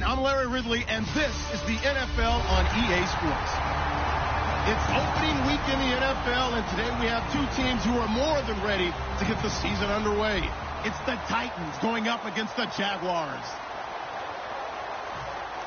I'm Larry Ridley, and this is the NFL on EA Sports. It's opening week in the NFL, and today we have two teams who are more than ready to get the season underway. It's the Titans going up against the Jaguars.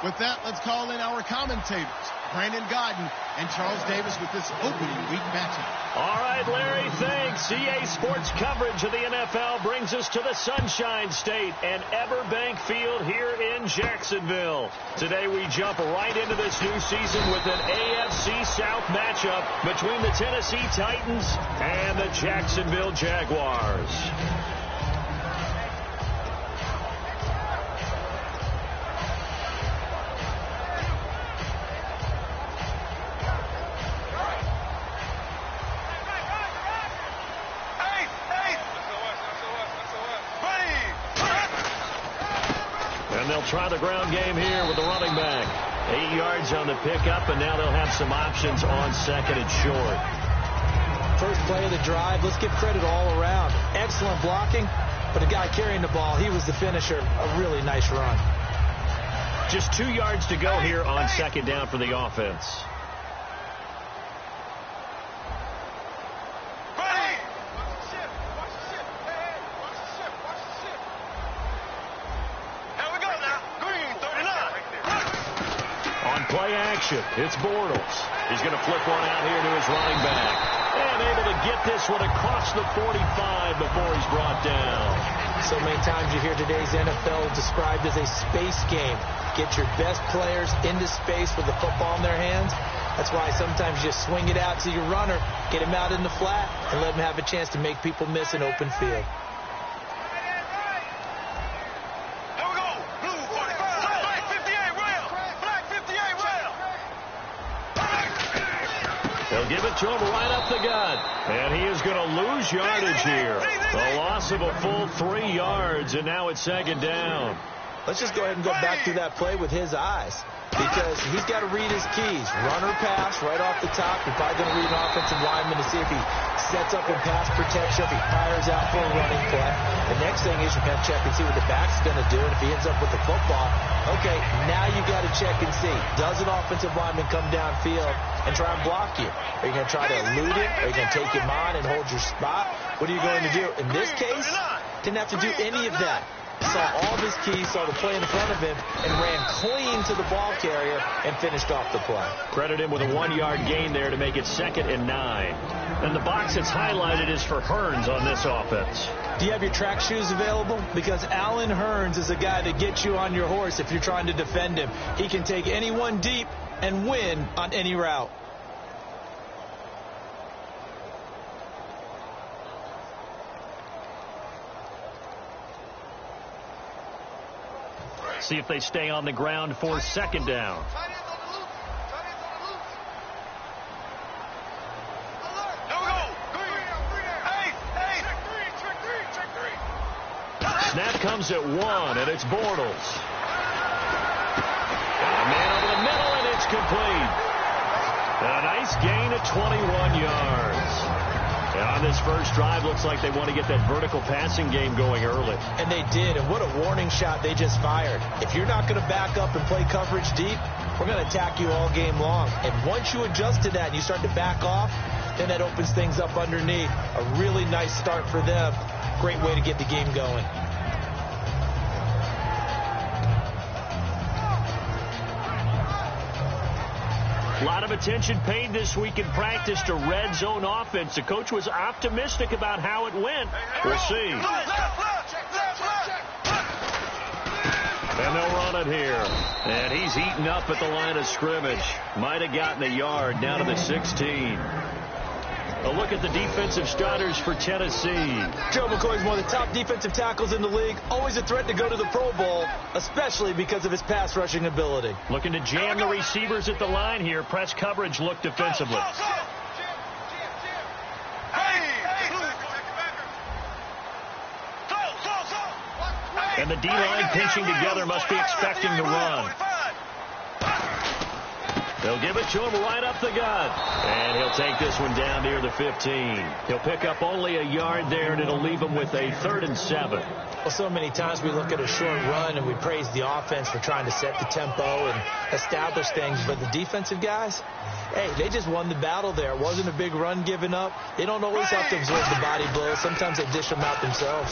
With that, let's call in our commentators, Brandon Godden and Charles Davis, with this opening week matchup. All right, Larry, thanks. EA Sports coverage of the NFL brings us to the Sunshine State and Everbank Field here in Jacksonville. Today we jump right into this new season with an AFC South matchup between the Tennessee Titans and the Jacksonville Jaguars. They'll try the ground game here with the running back. 8 yards on the pickup, and now they'll have some options on second and short. First play of the drive, let's give credit all around. Excellent blocking, but the guy carrying the ball, he was the finisher. A really nice run. Just 2 yards to go here on second down for the offense. Play action. It's Bortles. He's going to flip one out here to his running back. And able to get this one across the 45 before he's brought down. So many times you hear today's NFL described as a space game. Get your best players into space with the football in their hands. That's why sometimes you swing it out to your runner, get him out in the flat, and let him have a chance to make people miss an open field. They'll give it to him right up the gut. And he is going to lose yardage here. The loss of a full 3 yards, and now it's second down. Let's just go ahead and go back through that play with his eyes, because he's got to read his keys. Run or pass right off the top. You're probably going to read an offensive lineman to see if he sets up in pass protection, if he fires out for a running play. The next thing is you're going to check and see what the back's going to do. And if he ends up with the football, okay, now you got to check and see. Does an offensive lineman come downfield and try and block you? Are you going to try to elude him? Are you going to take him on and hold your spot? What are you going to do? In this case, didn't have to do any of that. Saw all of his keys, saw the play in front of him, and ran clean to the ball carrier and finished off the play. Credit him with a 1 yard gain there to make it 2nd and 9. And the box that's highlighted is for Hearns on this offense. Do you have your track shoes available? Because Allen Hearns is a guy that gets you on your horse if you're trying to defend him. He can take anyone deep and win on any route. See if they stay on the ground for second down. Snap comes at 1, and it's Bortles. And a man over the middle, and it's complete. And a nice gain of 21 yards. And on this first drive, looks like they want to get that vertical passing game going early. And they did, and what a warning shot they just fired. If you're not going to back up and play coverage deep, we're going to attack you all game long. And once you adjust to that and you start to back off, then that opens things up underneath. A really nice start for them. Great way to get the game going. A lot of attention paid this week in practice to red zone offense. The coach was optimistic about how it went. We'll see. And they'll run it here. And he's eaten up at the line of scrimmage. Might have gotten a yard down to the 16. A look at the defensive starters for Tennessee. Joe McCoy's one of the top defensive tackles in the league. Always a threat to go to the Pro Bowl, especially because of his pass rushing ability. Looking to jam the receivers at the line here. Press coverage look defensively. And the D-line pinching together, must be expecting the run. They'll give it to him right up the gut. And he'll take this one down near the 15. He'll pick up only a yard there, and it'll leave him with a 3rd and 7. Well, so many times we look at a short run and we praise the offense for trying to set the tempo and establish things. But the defensive guys, hey, they just won the battle there. It wasn't a big run given up. They don't always have to absorb the body blows. Sometimes they dish them out themselves.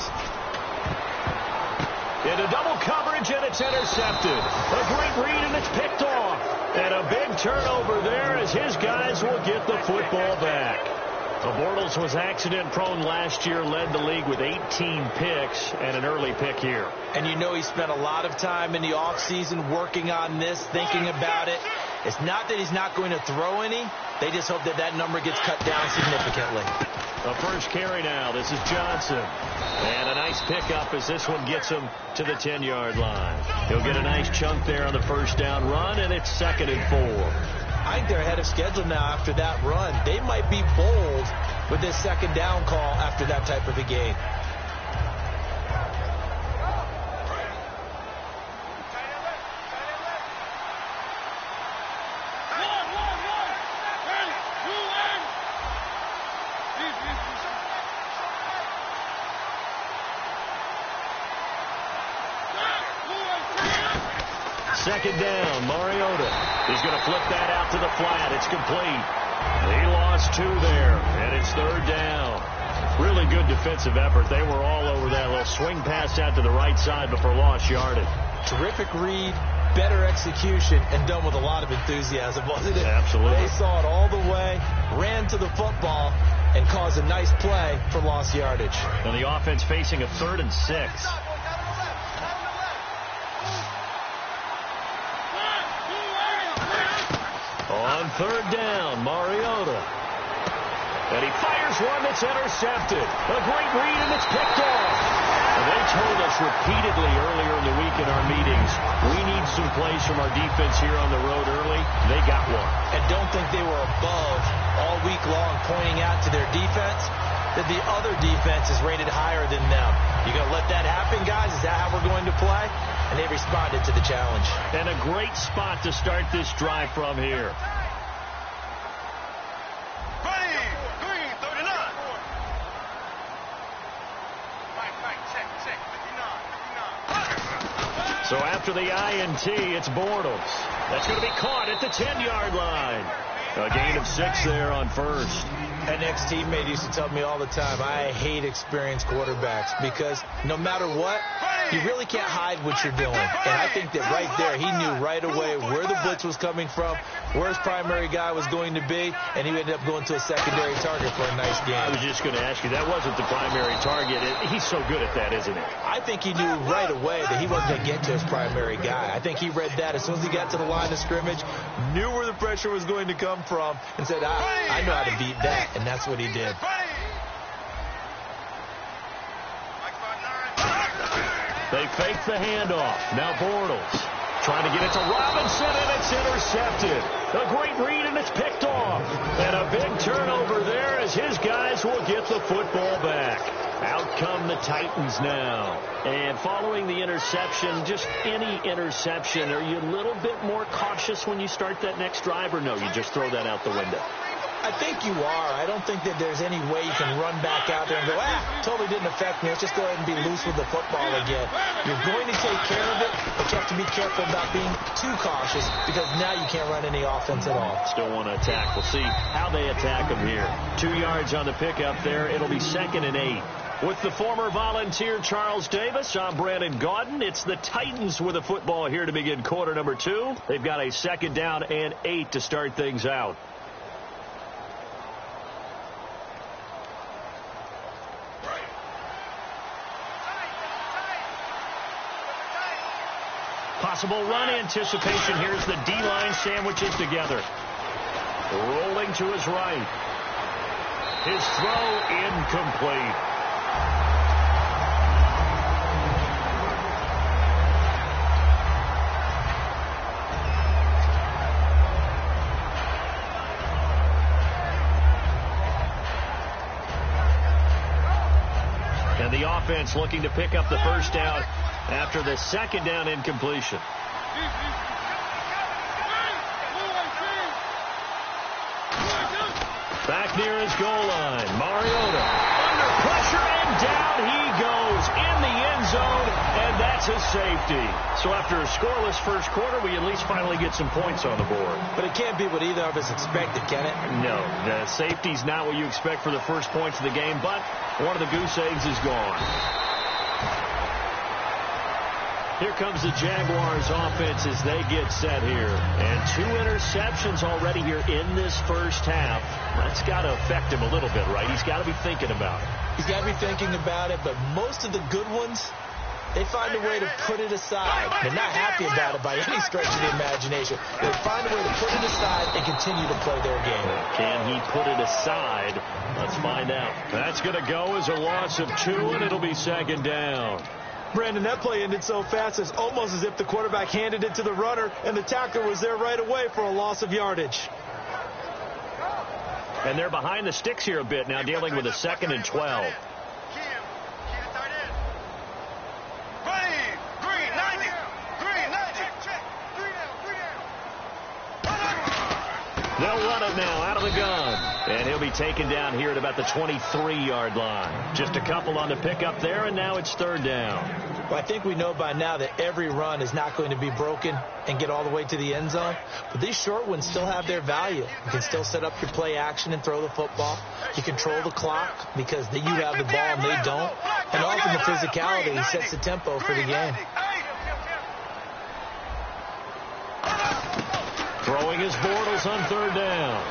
Into double coverage, and it's intercepted. A great read, and it's picked off. And a big turnover there as his guys will get the football back. Bortles was accident-prone last year, led the league with 18 picks and an early pick here. And you know he spent a lot of time in the offseason working on this, thinking about it. It's not that he's not going to throw any. They just hope that that number gets cut down significantly. The first carry now. This is Johnson. And a nice pickup as this one gets him to the 10-yard line. He'll get a nice chunk there on the first down run, and it's 2nd and 4. I think they're ahead of schedule now after that run. They might be bold with this 2nd down call after that type of a game. Second down, Mariota. He's going to flip that out to the flat. It's complete. He lost 2 there, and it's 3rd down. Really good defensive effort. They were all over that little swing pass out to the right side before lost yardage. Terrific read, better execution, and done with a lot of enthusiasm, wasn't it? Absolutely. They saw it all the way, ran to the football, and caused a nice play for lost yardage. And the offense facing a 3rd and 6. On 3rd down, Mariota. And he fires one that's intercepted. A great read, and it's picked off. And they told us repeatedly earlier in the week in our meetings, we need some plays from our defense here on the road early. They got one. And don't think they were above all week long pointing out to their defense that the other defense is rated higher than them. You going to let that happen, guys? Is that how we're going to play? And they responded to the challenge. And a great spot to start this drive from here. So after the INT, it's Bortles. That's going to be caught at the 10-yard line. A gain of 6 there on first. An ex-teammate used to tell me all the time, I hate experienced quarterbacks because no matter what, you really can't hide what you're doing. And I think that right there, he knew right away where the blitz was coming from, where his primary guy was going to be, and he ended up going to a secondary target for a nice game. I was just going to ask you, that wasn't the primary target. He's so good at that, isn't he? I think he knew right away that he wasn't going to get to his primary guy. I think he read that as soon as he got to the line of scrimmage, knew where the pressure was going to come from, and said, I know how to beat that, and that's what he did. They fake the handoff. Now Bortles trying to get it to Robinson, and it's intercepted. A great read, and it's picked off. And a big turnover there as his guys will get the football back. Out come the Titans now. And following the interception, just any interception, are you a little bit more cautious when you start that next drive, or no, you just throw that out the window? I think you are. I don't think that there's any way you can run back out there and go, totally didn't affect me. Let's just go ahead and be loose with the football again. You're going to take care of it, but you have to be careful about being too cautious because now you can't run any offense at all. Still want to attack. We'll see how they attack them here. 2 yards on the pickup there. It'll be 2nd and 8. With the former Volunteer Charles Davis, I'm Brandon Gaudin. It's the Titans with the football here to begin quarter number 2. They've got a 2nd down and 8 to start things out. Possible run anticipation. Here's the D-line sandwiches together. Rolling to his right. His throw incomplete. And the offense looking to pick up the first down after the 2nd down incompletion. near his goal line. Mariota under pressure, and down he goes in the end zone, and that's a safety. So after a scoreless first quarter, we at least finally get some points on the board. But it can't be what either of us expected, can it? No, the safety's not what you expect for the first points of the game, but one of the goose eggs is gone. Here comes the Jaguars offense as they get set here. And 2 interceptions already here in this first half. That's got to affect him a little bit, right? He's got to be thinking about it. He's got to be thinking about it, but most of the good ones, they find a way to put it aside. They're not happy about it by any stretch of the imagination. They find a way to put it aside and continue to play their game. Can he put it aside? Let's find out. That's going to go as a loss of 2, and it'll be second down. Brandon, that play ended so fast, it's almost as if the quarterback handed it to the runner and the tackler was there right away for a loss of yardage. And they're behind the sticks here a bit now, dealing with a 2nd and 12. They'll run it now out of the gun. And he'll be taken down here at about the 23-yard line. Just a couple on the pickup there, and now it's 3rd down. Well, I think we know by now that every run is not going to be broken and get all the way to the end zone. But these short ones still have their value. You can still set up your play action and throw the football. You control the clock because you have the ball and they don't. And often the physicality sets the tempo for the game. Throwing his Bortles on 3rd down.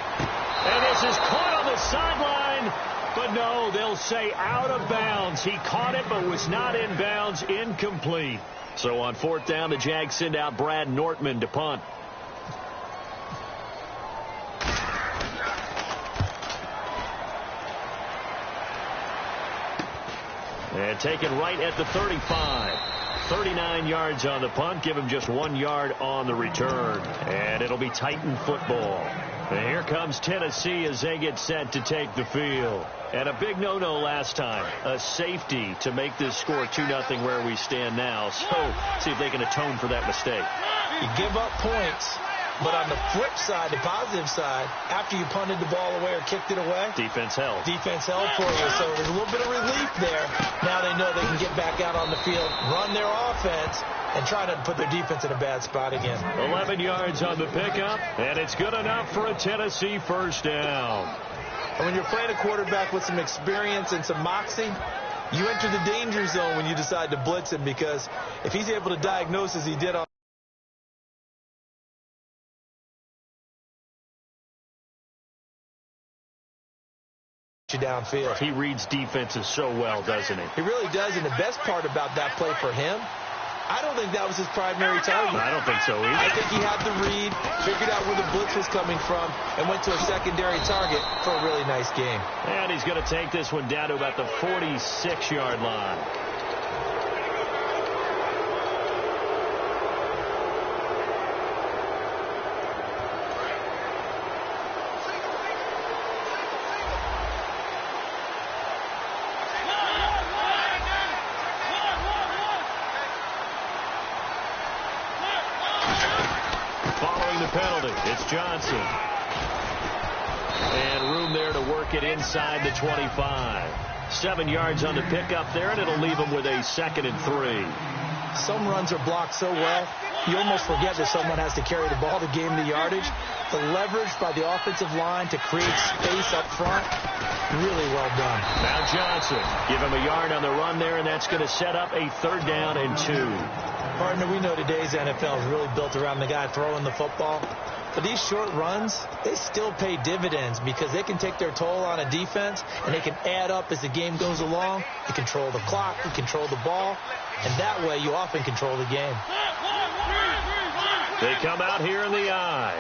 And this is caught on the sideline. But no, they'll say out of bounds. He caught it but was not in bounds. Incomplete. So on 4th down, the Jags send out Brad Nortman to punt. And taken right at the 35. 39 yards on the punt. Give him just 1 yard on the return. And it'll be Titan football. And here comes Tennessee as they get set to take the field. And a big no-no last time. A safety to make this score 2-0 where we stand now. So see if they can atone for that mistake. You give up points. But on the flip side, the positive side, after you punted the ball away or kicked it away, defense held. Defense held for you. So there's a little bit of relief there. Now they know they can get back out on the field, run their offense, and try to put their defense in a bad spot again. 11 yards on the pickup, and it's good enough for a Tennessee first down. And when you're playing a quarterback with some experience and some moxie, you enter the danger zone when you decide to blitz him, because if he's able to diagnose as he did on you downfield. He reads defenses so well, doesn't he? He really does, and the best part about that play for him, I don't think that was his primary target. I don't think so either. I think he had the read, figured out where the blitz was coming from, and went to a secondary target for a really nice game. And he's going to take this one down to about the 46-yard line. Penalty. It's Johnson. And room there to work it inside the 25. 7 yards on the pickup there, and it'll leave him with a 2nd and 3. Some runs are blocked so well, you almost forget that someone has to carry the ball to gain the yardage. The leverage by the offensive line to create space up front, really well done. Now Johnson, give him a yard on the run there, and that's going to set up a 3rd down and 2. Partner, we know today's NFL is really built around the guy throwing the football. But these short runs, they still pay dividends because they can take their toll on a defense, and they can add up as the game goes along. You control the clock, you control the ball, and that way you often control the game. They come out here in the eye.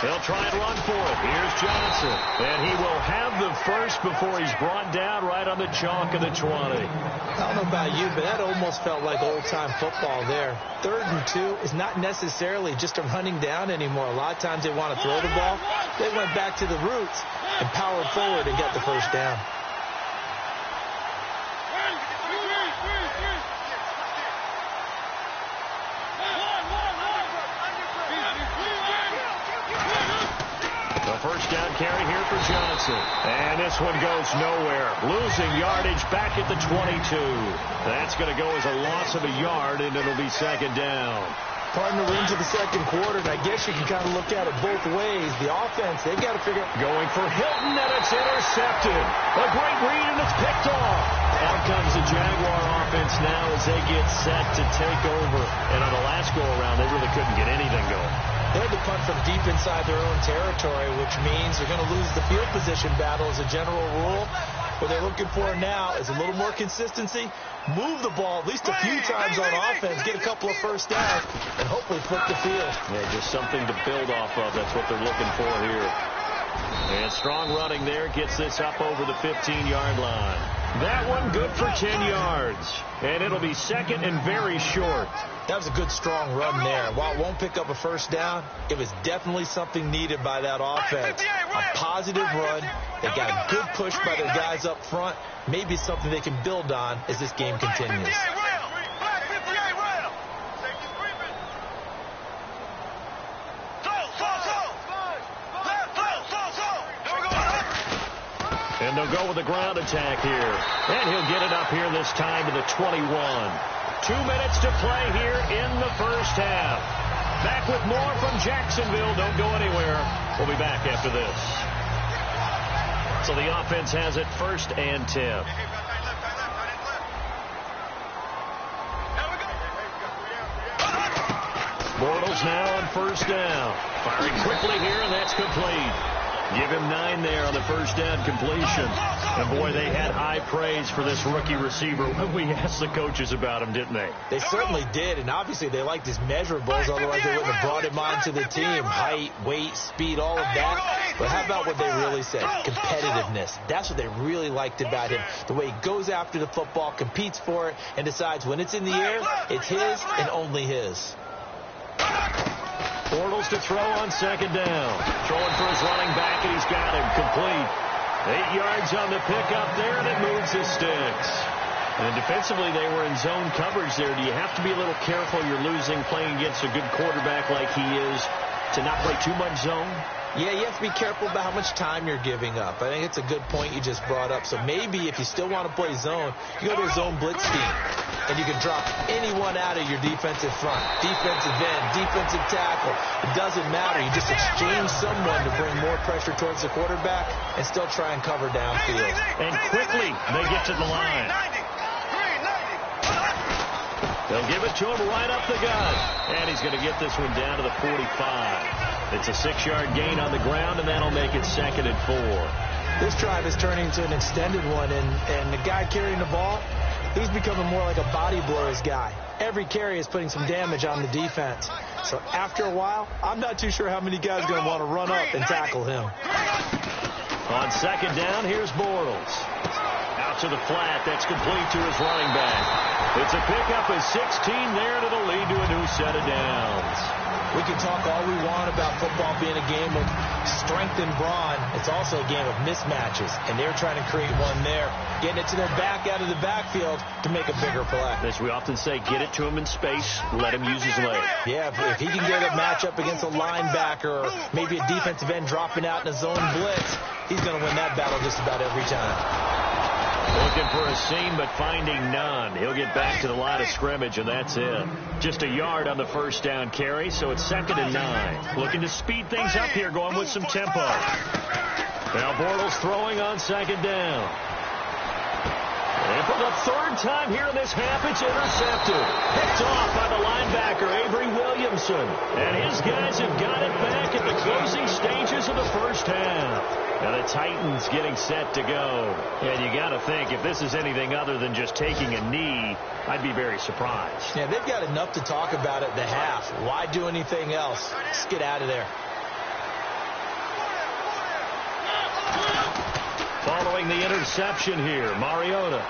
They'll try and run for it. Here's Johnson. And he will have the first before he's brought down right on the chalk of the 20. I don't know about you, but that almost felt like old-time football there. 3rd and 2 is not necessarily just a running down anymore. A lot of times they want to throw the ball. They went back to the roots and powered forward and got the first down. first down carry here for Johnson. And this one goes nowhere. Losing yardage back at the 22. That's going to go as a loss of a yard, and it'll be second down. Partner into the second quarter, and I guess you can kind of look at it both ways. The offense, they've got to figure out. Going for Hilton, and it's intercepted. A great read, and it's picked off. Out comes the Jaguar offense now as they get set to take over. And on the last go-around, they really couldn't get anything going. They had to punt from deep inside their own territory, which means they're going to lose the field position battle as a general rule. What they're looking for now is a little more consistency, move the ball at least a few times on offense, get a couple of first downs, and hopefully flip the field. Yeah, just something to build off of. That's what they're looking for here. And strong running there gets this up over the 15-yard line. That one good for 10 yards. And it'll be second and very short. That was a good, strong run there. While it won't pick up a first down, it was definitely something needed by that offense. A positive run. They got a good push by their guys up front. Maybe something they can build on as this game continues. And they'll go with the ground attack here. And he'll get it up here this time to the 21. 2 minutes to play here in the first half. Back with more from Jacksonville. Don't go anywhere. We'll be back after this. So the offense has it first and 10. Bortles now on first down. Firing quickly here, and that's complete. Give him 9 there on the first down completion. And, boy, they had high praise for this rookie receiver when we asked the coaches about him, didn't they? They certainly did, and obviously they liked his measurables, otherwise they wouldn't have brought him onto the team. Height, weight, speed, all of that. But how about what they really said? Competitiveness. That's what they really liked about him. The way he goes after the football, competes for it, and decides when it's in the air, it's his and only his. Bortles to throw on second down. Throwing for his running back, and he's got him complete. 8 yards on the pickup there, and it moves the sticks. And defensively, they were in zone coverage there. Do you have to be a little careful? You're losing playing against a good quarterback like he is to not play too much zone? Yeah, you have to be careful about how much time you're giving up. I think it's a good point you just brought up. So maybe if you still want to play zone, you go to a zone blitz scheme. And you can drop anyone out of your defensive front. Defensive end, defensive tackle. It doesn't matter. You just exchange someone to bring more pressure towards the quarterback and still try and cover downfield. And quickly, they get to the line. They'll give it to him right up the gut. And he's going to get this one down to the 45. It's a 6-yard gain on the ground, and that'll make it second and 4. This drive is turning into an extended one, and the guy carrying the ball, he's becoming more like a body blows guy. Every carry is putting some damage on the defense. So after a while, I'm not too sure how many guys are going to want to run up and tackle him. On second down, here's Bortles. Out to the flat. That's complete to his running back. It's a pickup of 16 there, and it'll lead to a new set of downs. We can talk all we want about football being a game of strength and brawn. It's also a game of mismatches, and they're trying to create one there, getting it to their back out of the backfield to make a bigger play. As we often say, get it to him in space, let him use his leg. Yeah, if he can get a matchup against a linebacker or maybe a defensive end dropping out in a zone blitz, he's going to win that battle just about every time. Looking for a seam, but finding none. He'll get back to the line of scrimmage, and that's it. Just a yard on the first down carry, so it's second and 9. Looking to speed things up here, going with some tempo. Now Bortles throwing on second down. And for the third time here in this half, it's intercepted. Picked off by the linebacker, Avery Williamson. And his guys have got it back at the closing stages of the first half. Now the Titans getting set to go. And you got to think, if this is anything other than just taking a knee, I'd be very surprised. Yeah, they've got enough to talk about at the half. Why do anything else? Just get out of there. Following the interception here, Mariota.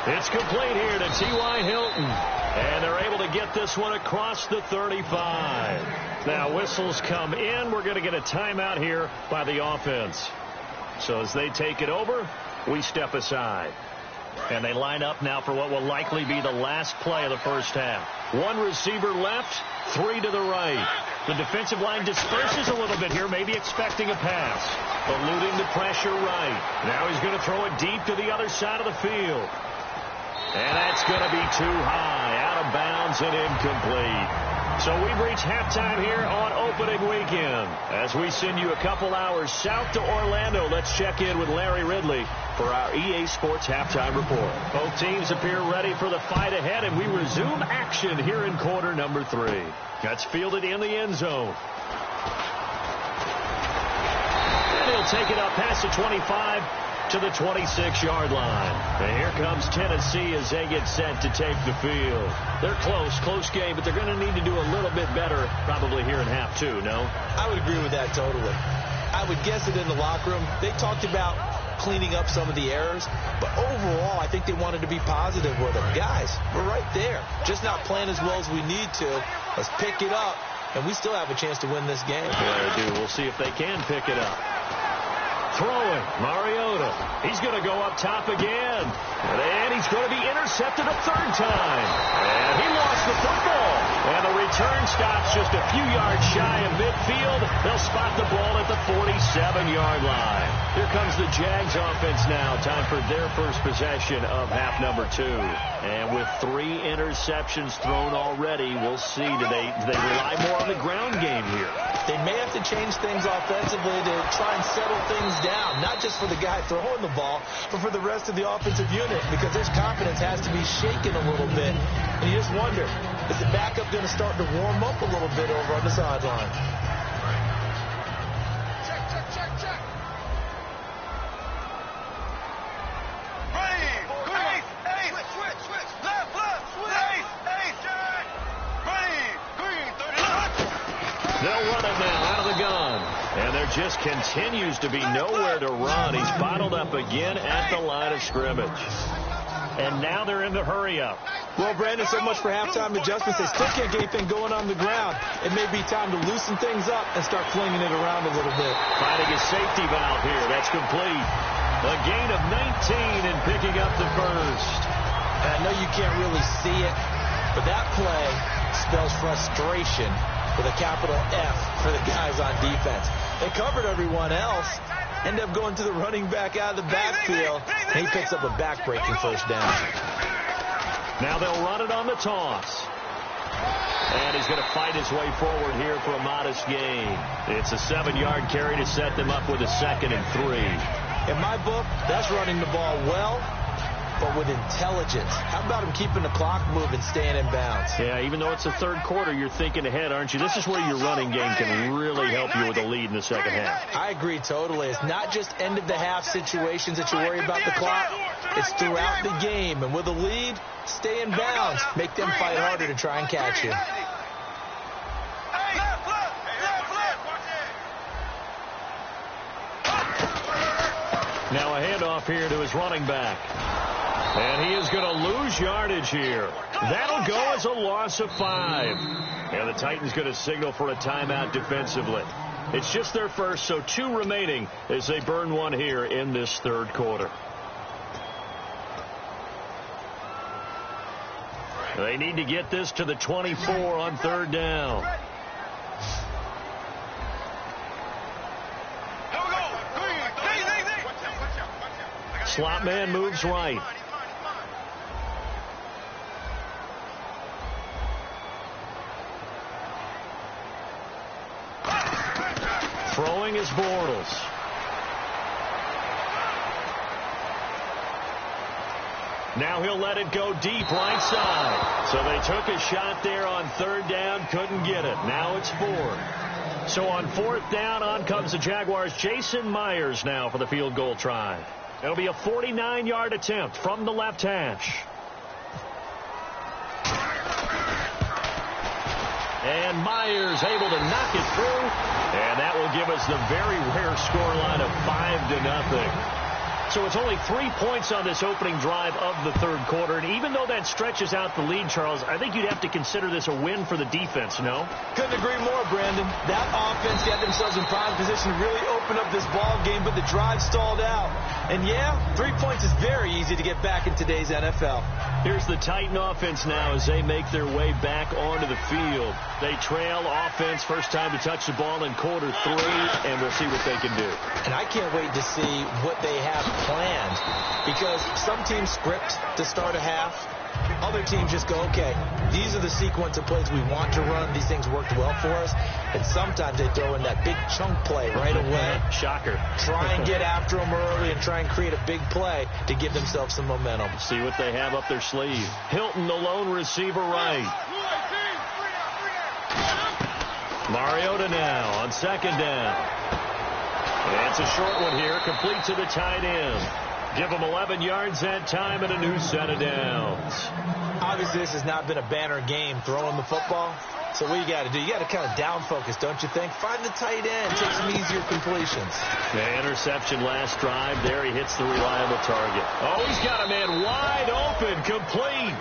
It's complete here to T.Y. Hilton. And they're able to get this one across the 35. Now whistles come in. We're going to get a timeout here by the offense. So as they take it over, we step aside. And they line up now for what will likely be the last play of the first half. 1 receiver left, 3 to the right. The defensive line disperses a little bit here, maybe expecting a pass. Eluding the pressure right. Now he's going to throw it deep to the other side of the field. And that's going to be too high, out of bounds and incomplete. So we've reached halftime here on opening weekend. As we send you a couple hours south to Orlando, let's check in with Larry Ridley for our EA Sports Halftime Report. Both teams appear ready for the fight ahead, and we resume action here in quarter number 3. That's fielded in the end zone. And he'll take it up past the 25 to the 26-yard line. And here comes Tennessee as they get set to take the field. They're close game, but they're going to need to do a little bit better probably here in half 2, no? I would agree with that totally. I would guess that in the locker room, they talked about cleaning up some of the errors, but overall, I think they wanted to be positive with them. Guys, we're right there. Just not playing as well as we need to. Let's pick it up, and we still have a chance to win this game. Yeah, they do. We'll see if they can pick it up. Throwing, Mariota. He's going to go up top again. And he's going to be intercepted a third time. And he lost the football. And the return stops just a few yards shy of midfield. They'll spot the ball at the 47-yard line. Here comes the Jags offense now. Time for their first possession of half number 2. And with 3 interceptions thrown already, we'll see. Do they rely more on the ground game here? They may have to change things offensively to try and settle things down, not just for the guy throwing the ball, but for the rest of the offensive unit, because his confidence has to be shaken a little bit. And you just wonder, is the backup going to start to warm up a little bit over on the sideline? Check. They'll run it now out of the gun. And there just continues to be nowhere to run. He's bottled up again at the line of scrimmage. And now they're in the hurry-up. Well, Brandon, so much for halftime adjustments. They still can't get anything going on the ground. It may be time to loosen things up and start flinging it around a little bit. Finding a safety valve here. That's complete. A gain of 19 and picking up the first. And I know you can't really see it, but that play spells frustration with a capital F for the guys on defense. They covered everyone else, end up going to the running back out of the backfield, and he picks up a back-breaking first down. Now they'll run it on the toss. And he's going to fight his way forward here for a modest gain. It's a 7-yard carry to set them up with a 2nd and 3. In my book, that's running the ball well, but with intelligence. How about him keeping the clock moving, staying in bounds? Yeah, even though it's the third quarter, you're thinking ahead, aren't you? This is where your running game can really help you with a lead in the second half. I agree totally. It's not just end-of-the-half situations that you worry about the clock. It's throughout the game. And with a lead, stay in bounds. Make them fight harder to try and catch you. Now a handoff here to his running back. And he is going to lose yardage here. That'll go as a loss of 5. And the Titans going to signal for a timeout defensively. It's just their first, so 2 remaining as they burn one here in this third quarter. They need to get this to the 24 on third down. Slot man moves right. Throwing is Bortles. Now he'll let it go deep right side. So they took a shot there on third down, couldn't get it. Now it's 4. So on fourth down, on comes the Jaguars' Jason Myers now for the field goal try. It'll be a 49-yard attempt from the left hash. And Myers able to knock it through. And that will give us the very rare scoreline of 5-0. So it's only 3 points on this opening drive of the third quarter. And even though that stretches out the lead, Charles, I think you'd have to consider this a win for the defense, no? Couldn't agree more, Brandon. That offense got themselves in prime position to really open up this ball game, but the drive stalled out. And yeah, 3 points is very easy to get back in today's NFL. Here's the Titan offense now as they make their way back onto the field. They trail offense, first time to touch the ball in quarter 3, and we'll see what they can do. And I can't wait to see what they have planned, because some teams script to start a half. Other teams just go, okay, these are the sequence of plays we want to run. These things worked well for us. And sometimes they throw in that big chunk play right away. Shocker. Try and get after them early and try and create a big play to give themselves some momentum. See what they have up their sleeve. Hilton, the lone receiver right. Mariota now on second down. It's a short one here, complete to the tight end. Give them 11 yards that time and a new set of downs. Obviously, this has not been a banner game throwing the football. So what you got to do, you got to kind of down focus, don't you think? Find the tight end, take some easier completions. The interception last drive. There he hits the reliable target. Oh, he's got a man wide open, complete.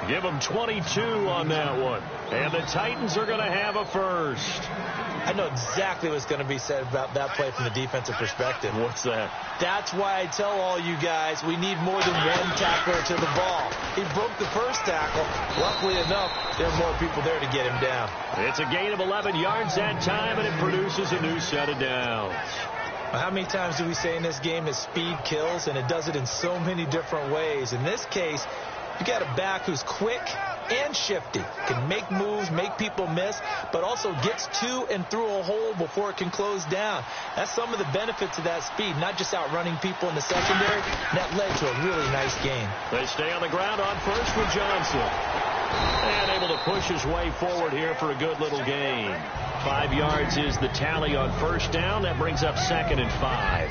Give him 22 on that one. And the Titans are going to have a first. I know exactly what's going to be said about that play from the defensive perspective. What's that? That's why I tell all you guys we need more than one tackler to the ball. He broke the first tackle. Luckily enough, there are more people there to get him down. It's a gain of 11 yards that time, and it produces a new set of downs. How many times do we say in this game that speed kills, and it does it in so many different ways? In this case, you got a back who's quick and shifty, can make moves, make people miss, but also gets to and through a hole before it can close down. That's some of the benefits of that speed, not just outrunning people in the secondary. That led to a really nice game. They stay on the ground on first with Johnson. And able to push his way forward here for a good little gain. 5 yards is the tally on first down. That brings up second and 5.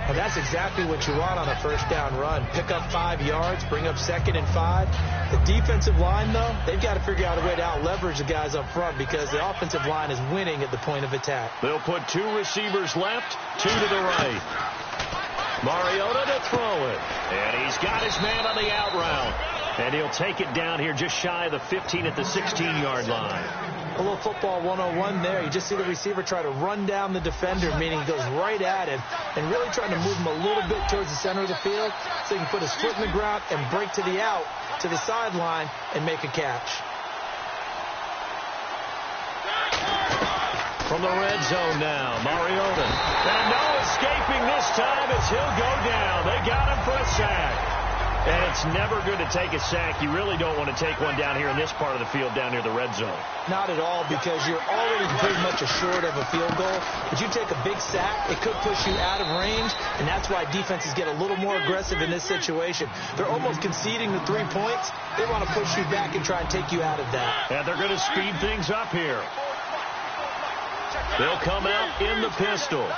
And that's exactly what you want on a first down run. Pick up 5 yards, bring up second and 5. The defensive line, though, they've got to figure out a way to out-leverage the guys up front because the offensive line is winning at the point of attack. They'll put 2 receivers left, 2 to the right. Mariota to throw it. And he's got his man on the out route. And he'll take it down here just shy of the 15 at the 16-yard line. A little football 101 there. You just see the receiver try to run down the defender, meaning he goes right at him, and really trying to move him a little bit towards the center of the field so he can put his foot in the ground and break to the out, to the sideline, and make a catch. From the red zone now, Mariota. And no escaping this time as he'll go down. They got him for a sack. And it's never good to take a sack. You really don't want to take one down here in this part of the field, down near the red zone. Not at all, because you're already pretty much assured of a field goal. But you take a big sack, it could push you out of range, and that's why defenses get a little more aggressive in this situation. They're almost conceding the 3 points. They want to push you back and try and take you out of that. And they're going to speed things up here. They'll come out in the pistol.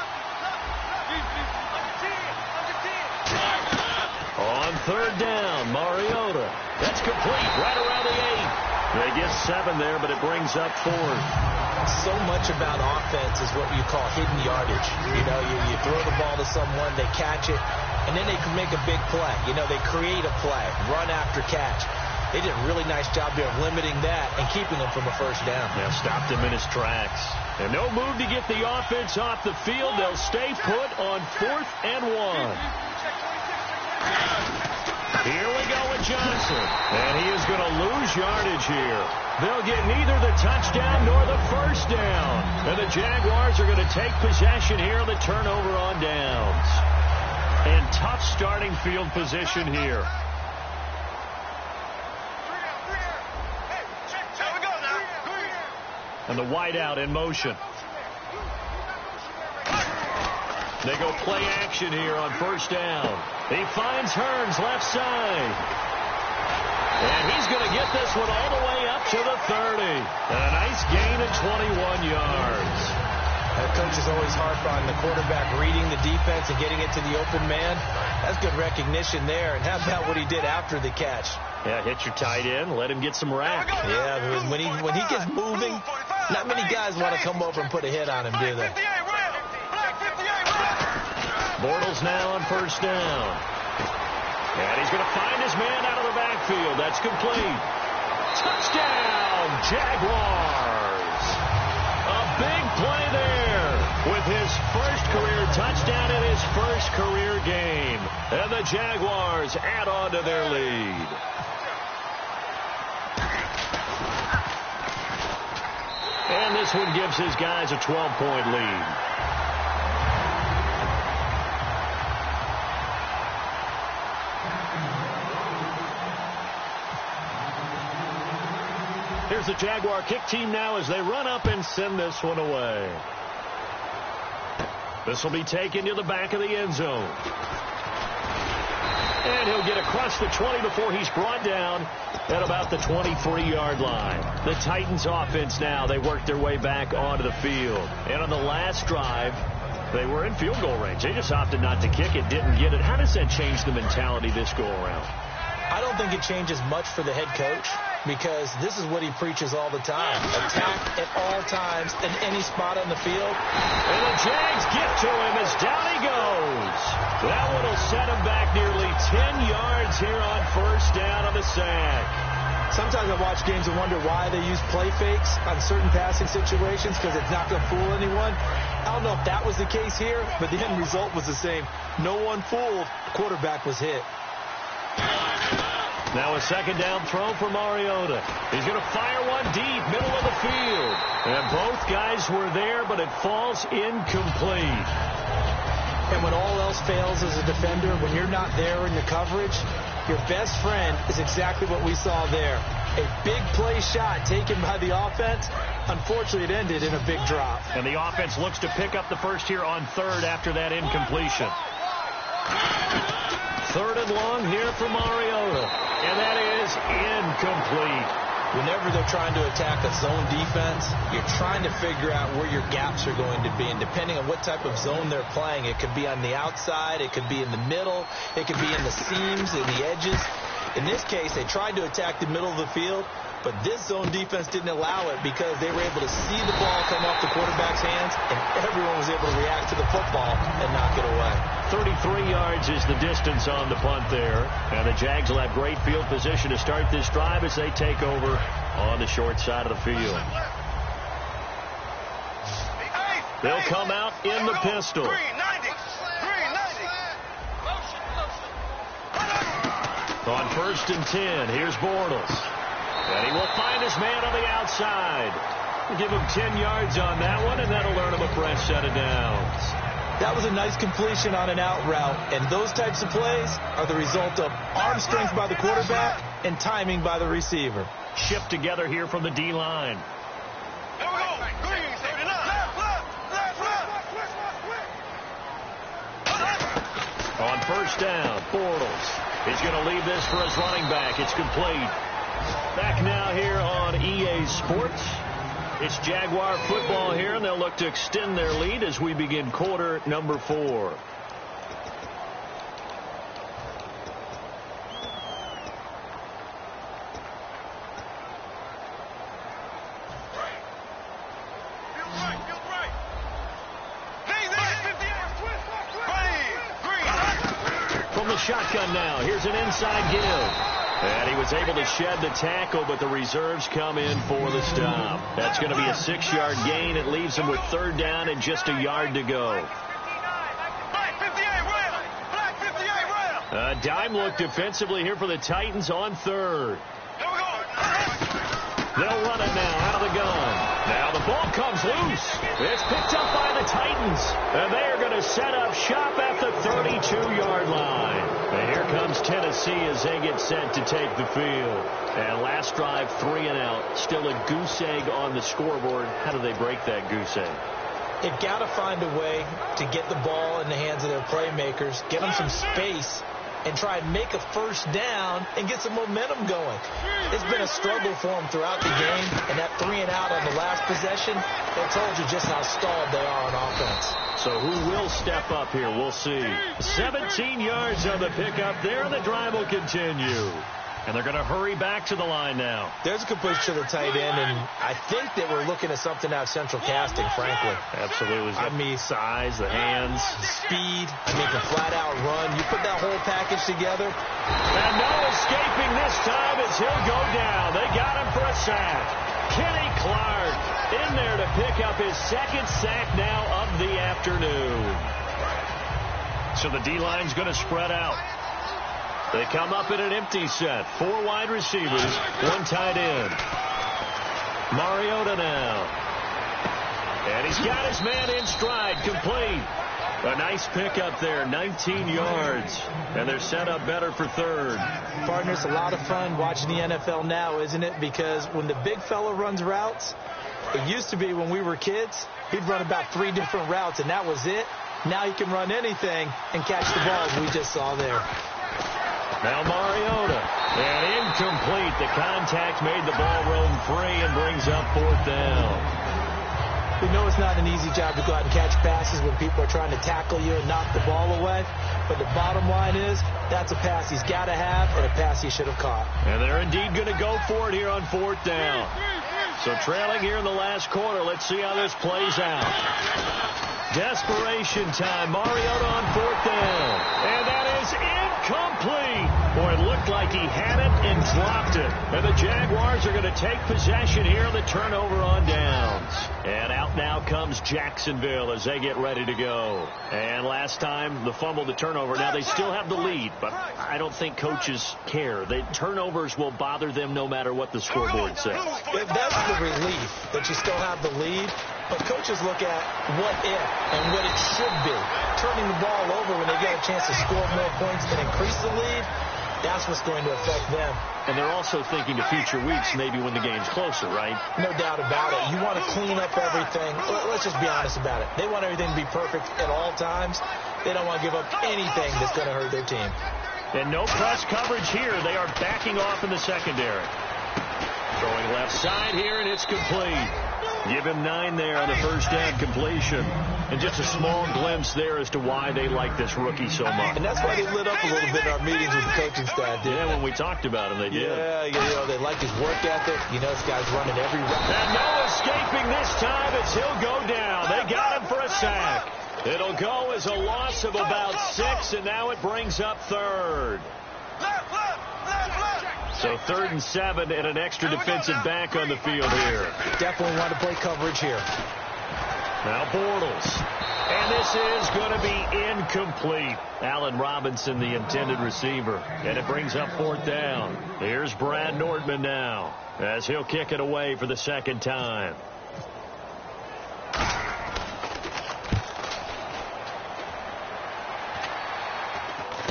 On third down, Mariota. That's complete right around the 8. They get 7 there, but it brings up 4. So much about offense is what you call hidden yardage. You know, you throw the ball to someone, they catch it, and then they can make a big play. You know, they create a play, run after catch. They did a really nice job there of limiting that and keeping him from a first down. Yeah, stopped him in his tracks. And no move to get the offense off the field. They'll stay put on 4th and 1. Here we go with Johnson. And he is going to lose yardage here. They'll get neither the touchdown nor the first down. And the Jaguars are going to take possession here on the turnover on downs. And tough starting field position here. And the wideout in motion. They go play action here on first down. He finds Hearns left side. And he's going to get this one all the way up to the 30. And a nice gain of 21 yards. That coach is always harp on the quarterback reading the defense and getting it to the open man. That's good recognition there. And how about what he did after the catch? Yeah, hit your tight end, let him get some rack. Yeah, when he gets moving, not many guys want to come over and put a hit on him, do they? Bortles now on first down. And he's going to find his man out of the backfield. That's complete. Touchdown, Jaguars. A big play there with his first career touchdown and his 21st career game. And the Jaguars add on to their lead. And this one gives his guys a 12-point lead. Here's the Jaguar kick team now as they run up and send this one away. This will be taken to the back of the end zone. And he'll get across the 20 before he's brought down at about the 23-yard line. The Titans offense now, they work their way back onto the field. And on the last drive, they were in field goal range. They just opted not to kick it, didn't get it. How does that change the mentality this go around? I don't think it changes much for the head coach because this is what he preaches all the time. Attack at all times in any spot on the field. And the Jags get to him as down he goes. That one will set him back nearly 10 yards here on first down on the sack. Sometimes I watch games and wonder why they use play fakes on certain passing situations because it's not going to fool anyone. I don't know if that was the case here, but the end result was the same. No one fooled. The quarterback was hit. Now a second down throw for Mariota. He's going to fire one deep, middle of the field. And both guys were there, but it falls incomplete. And when all else fails as a defender, when you're not there in your coverage, your best friend is exactly what we saw there. A big play shot taken by the offense. Unfortunately, it ended in a big drop. And the offense looks to pick up the first here on third after that incompletion. Third and long here for Mariota. And that is incomplete. Whenever they're trying to attack a zone defense, you're trying to figure out where your gaps are going to be. And depending on what type of zone they're playing, it could be on the outside, it could be in the middle, it could be in the seams, in the edges. In this case, they tried to attack the middle of the field, but this zone defense didn't allow it because they were able to see the ball come off the quarterback's hands, and everyone was able to react to the football and knock it away. 33 yards is the distance on the punt there. And the Jags will have great field position to start this drive as they take over on the short side of the field. They'll come out in the pistol. On first and 10, here's Bortles. And he will find his man on the outside. We'll give him 10 yards on that one, and that'll earn him a fresh set of downs. That was a nice completion on an out route, and those types of plays are the result of arm strength by the quarterback and timing by the receiver. Shift together here from the D-line. On first down, Bortles. He's going to leave this for his running back. It's complete. Back now here on EA Sports. It's Jaguar football here, and they'll look to extend their lead as we begin quarter number 4. From the shotgun now, here's an inside give. And he was able to shed the tackle, but the reserves come in for the stop. That's going to be a 6-yard gain. It leaves him with third down and just a yard to go. A dime look defensively here for the Titans on third. They'll run it now out of the gun. Now the ball comes loose. It's picked up by the Titans. And they are going to set up shop at the 32-yard line. And here comes Tennessee as they get set to take the field. And last drive, 3 and out. Still a goose egg on the scoreboard. How do they break that goose egg? They've got to find a way to get the ball in the hands of their playmakers, get them some space, and try and make a first down and get some momentum going. It's been a struggle for them throughout the game, and that 3 and out on the last possession, that told you just how stalled they are on offense. So who will step up here? We'll see. 17 yards on the pickup there, and the drive will continue. And they're going to hurry back to the line now. There's a completion to the tight end, and I think that we're looking at something out of central casting, frankly. Absolutely. I mean, size, the hands, speed. I mean, the flat-out run. You put that whole package together. And no escaping this time as he'll go down. They got him for a sack. Kenny Clark in there to pick up his second sack now of the afternoon. So the D-line's going to spread out. They come up in an empty set. 4 wide receivers, 1 tight end. Mariota now. And he's got his man in stride, complete. A nice pickup there, 19 yards. And they're set up better for third. Partner, it's a lot of fun watching the NFL now, isn't it? Because when the big fella runs routes, it used to be when we were kids, he'd run about 3 different routes, and that was it. Now he can run anything and catch the ball, as we just saw there. Now Mariota. And incomplete. The contact made the ball roam free and brings up 4th down. We know it's not an easy job to go out and catch passes when people are trying to tackle you and knock the ball away. But the bottom line is, that's a pass he's got to have and a pass he should have caught. And they're indeed going to go for it here on 4th down. So trailing here in the last quarter. Let's see how this plays out. Desperation time. Mariota on 4th down. And that is incomplete. Boy, it looked like he had it and dropped it. And the Jaguars are going to take possession here on the turnover on downs. And out now comes Jacksonville as they get ready to go. And last time, the fumble, the turnover. Now they still have the lead, but I don't think coaches care. The turnovers will bother them no matter what the scoreboard says. That's the relief that you still have the lead. But coaches look at what if and what it should be. Turning the ball over when they get a chance to score more points and increase the lead, that's what's going to affect them. And they're also thinking to future weeks, maybe when the game's closer, right? No doubt about it. You want to clean up everything. Let's just be honest about it. They want everything to be perfect at all times. They don't want to give up anything that's going to hurt their team. And no press coverage here. They are backing off in the secondary. Throwing left side here, and it's complete. Give him 9 there on the first down completion. And just a small glimpse there as to why they like this rookie so much. And that's why they lit up a little bit in our meetings with the coaching staff. Yeah, when we talked about him, they did. Yeah, you know, they like his work ethic. You know, this guy's running every route. And no escaping this time as he'll go down. They got him for a sack. It'll go as a loss of about 6, and now it brings up third. So 3rd and 7 and an extra defensive back on the field here. Definitely want to play coverage here. Now Bortles. And this is going to be incomplete. Allen Robinson, the intended receiver. And it brings up 4th down. Here's Brad Nordman now as he'll kick it away for the 2nd time.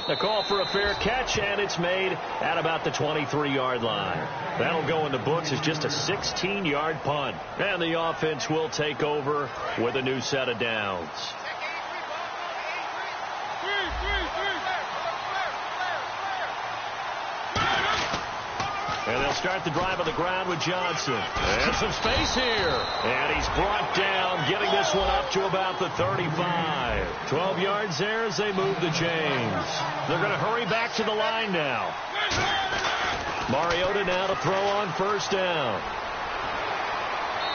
The call for a fair catch, and it's made at about the 23-yard line. That'll go in the books as just a 16-yard punt. And the offense will take over with a new set of downs. And they'll start the drive on the ground with Johnson. And some space here. And he's brought down, getting this one up to about the 35. 12 yards there as they move the chains. They're going to hurry back to the line now. Mariota now to throw on 1st down.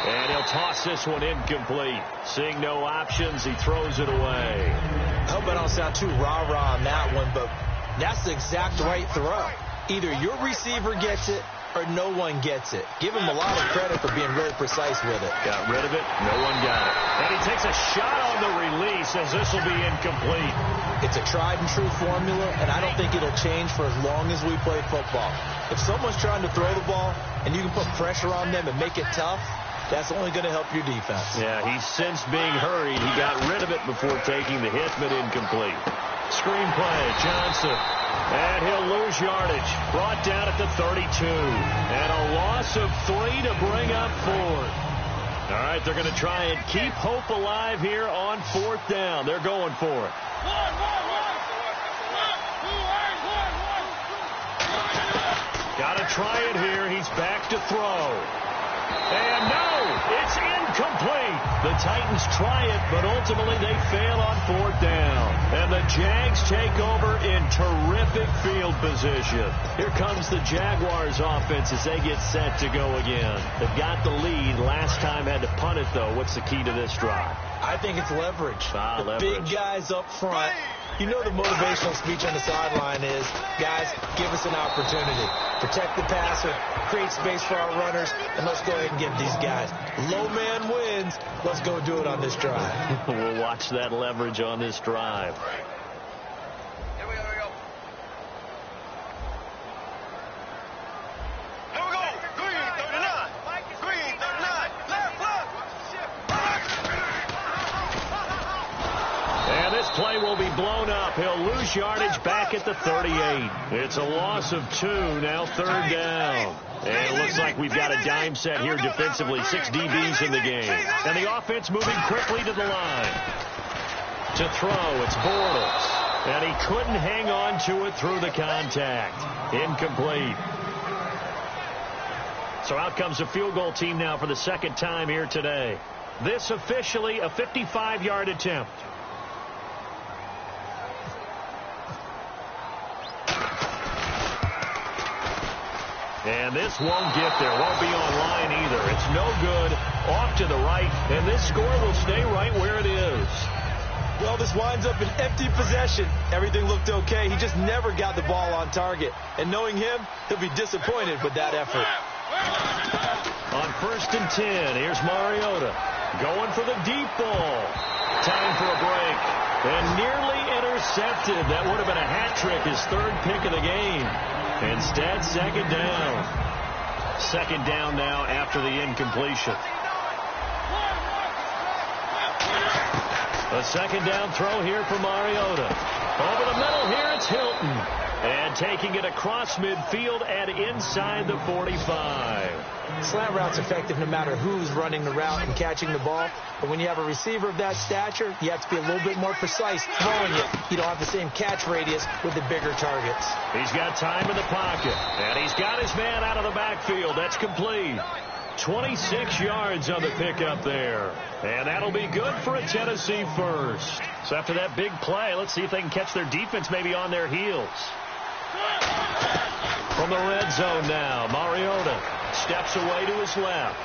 And he'll toss this one incomplete. Seeing no options, he throws it away. I hope I don't sound too rah-rah on that one, but that's the exact right throw. Either your receiver gets it or no one gets it. Give him a lot of credit for being really precise with it. Got rid of it. No one got it. And he takes a shot on the release as this will be incomplete. It's a tried and true formula, and I don't think it'll change for as long as we play football. If someone's trying to throw the ball and you can put pressure on them and make it tough, that's only going to help your defense. Yeah, he's since being hurried. He got rid of it before taking the hit, but incomplete. Screen play, Johnson. And he'll lose yardage. Brought down at the 32. And a loss of 3 to bring up 4th. All right, they're going to try and keep hope alive here on 4th down. They're going for it. Got to try it here. He's back to throw. And no, it's incomplete. The Titans try it, but ultimately they fail on 4th down. And the Jags take over in terrific field position. Here comes the Jaguars offense as they get set to go again. They've got the lead. Last time had to punt it, though. What's the key to this drive? I think it's leverage. The leverage. Big guys up front. You know the motivational speech on the sideline is, guys, give us an opportunity. Protect the passer, create space for our runners, and let's go ahead and get these guys. Low man wins. Let's go do it on this drive. We'll watch that leverage on this drive. play will be blown up. He'll lose yardage back at the 38. It's a loss of 2, now 3rd down. And it looks like we've got a dime set here defensively. 6 DBs in the game. And the offense moving quickly to the line. To throw, it's Bortles. And he couldn't hang on to it through the contact. Incomplete. So out comes a field goal team now for the 2nd time here today. This officially a 55-yard attempt. And this won't get there. Won't be online either. It's no good. Off to the right. And this score will stay right where it is. Well, this winds up an empty possession. Everything looked okay. He just never got the ball on target. And knowing him, he'll be disappointed with that effort. On 1st and 10, here's Mariota. Going for the deep ball. Time for a break. And nearly intercepted. That would have been a hat trick, his 3rd pick of the game. Instead, 2nd down. 2nd down now after the incompletion. A 2nd down throw here for Mariota. Over the middle here, it's Hilton. And taking it across midfield and inside the 45. Slant route's effective no matter who's running the route and catching the ball. But when you have a receiver of that stature, you have to be a little bit more precise throwing it. You don't have the same catch radius with the bigger targets. He's got time in the pocket. And he's got his man out of the backfield. That's complete. 26 yards on the pickup there. And that'll be good for a Tennessee first. So after that big play, let's see if they can catch their defense maybe on their heels. From the red zone now, Mariota steps away to his left.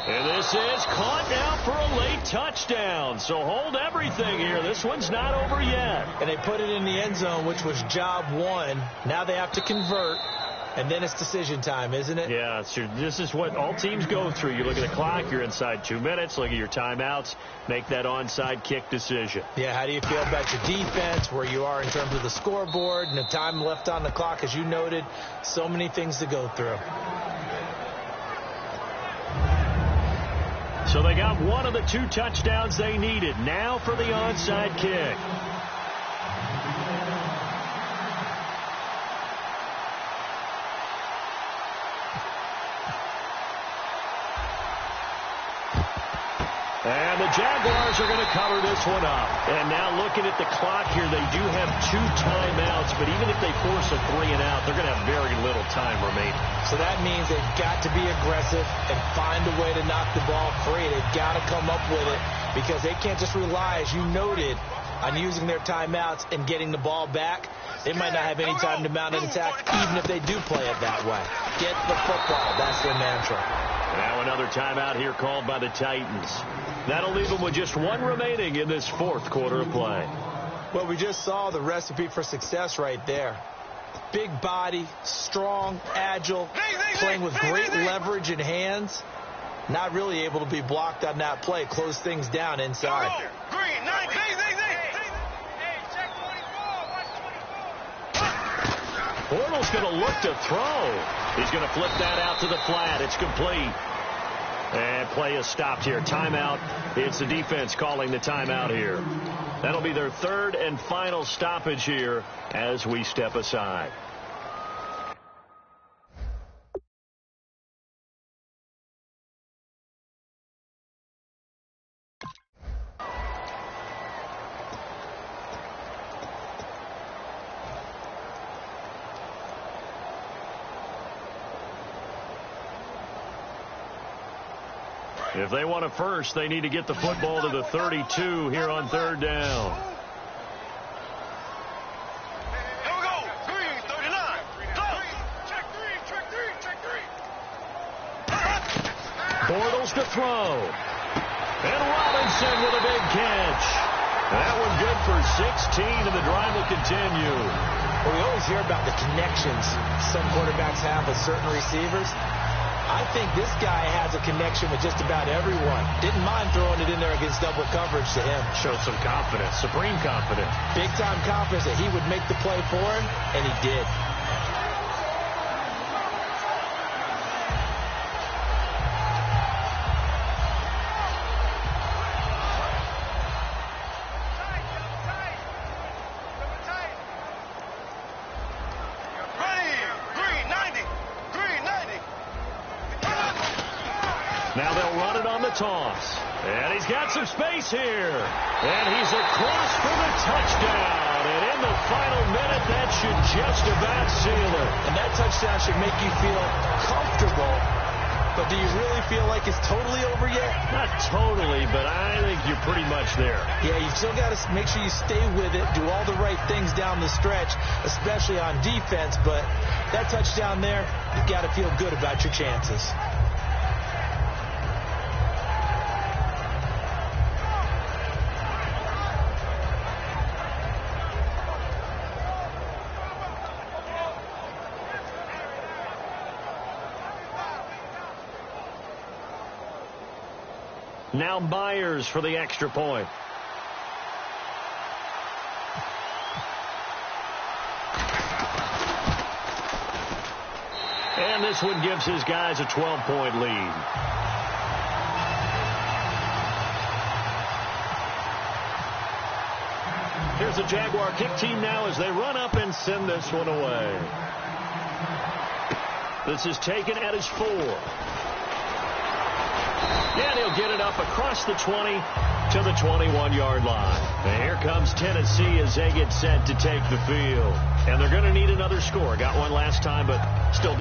And this is caught now for a late touchdown. So hold everything here. This one's not over yet. And they put it in the end zone, which was job 1. Now they have to convert. And then it's decision time, isn't it? Yeah, this is what all teams go through. You look at the clock, you're inside 2 minutes, look at your timeouts, make that onside kick decision. Yeah, how do you feel about your defense, where you are in terms of the scoreboard, and the time left on the clock, as you noted, so many things to go through. So they got one of the 2 touchdowns they needed. Now for the onside kick. And the Jaguars are going to cover this one up. And now looking at the clock here, they do have 2 timeouts, but even if they force a 3 and out, they're going to have very little time remaining. So that means they've got to be aggressive and find a way to knock the ball free. They've got to come up with it because they can't just rely, as you noted, on using their timeouts and getting the ball back. They might not have any time to mount an attack, even if they do play it that way. Get the football. That's their mantra. Now another timeout here called by the Titans. That'll leave them with just 1 remaining in this 4th quarter of play. Well, we just saw the recipe for success right there. Big body, strong, agile, playing with great leverage in hands. Not really able to be blocked on that play. Close things down inside. Bortles going to look to throw. He's going to flip that out to the flat. It's complete. And play is stopped here. Timeout. It's the defense calling the timeout here. That'll be their 3rd and final stoppage here as we step aside. If they want a first, they need to get the football to the 32 here on 3rd down. Bortles to throw. And Robinson with a big catch. That one good for 16, and the drive will continue. Well, we always hear about the connections some quarterbacks have with certain receivers. I think this guy has a connection with just about everyone. Didn't mind throwing it in there against double coverage to him. Showed some confidence, supreme confidence. Big-time confidence that he would make the play for him, and he did. toss. And he's got some space here. And he's across for the touchdown. And in the final minute, that should just about seal it. And that touchdown should make you feel comfortable. But do you really feel like it's totally over yet? Not totally, but I think you're pretty much there. Yeah, you still got to make sure you stay with it, do all the right things down the stretch, especially on defense. But that touchdown there, you've got to feel good about your chances. Now Myers for the extra point. And this one gives his guys a 12-point lead. Here's the Jaguar kick team now as they run up and send this one away. This is taken at his 4. And he'll get it up across the 20 to the 21-yard line. And here comes Tennessee as they get set to take the field. And they're going to need another score. Got one last time, but still.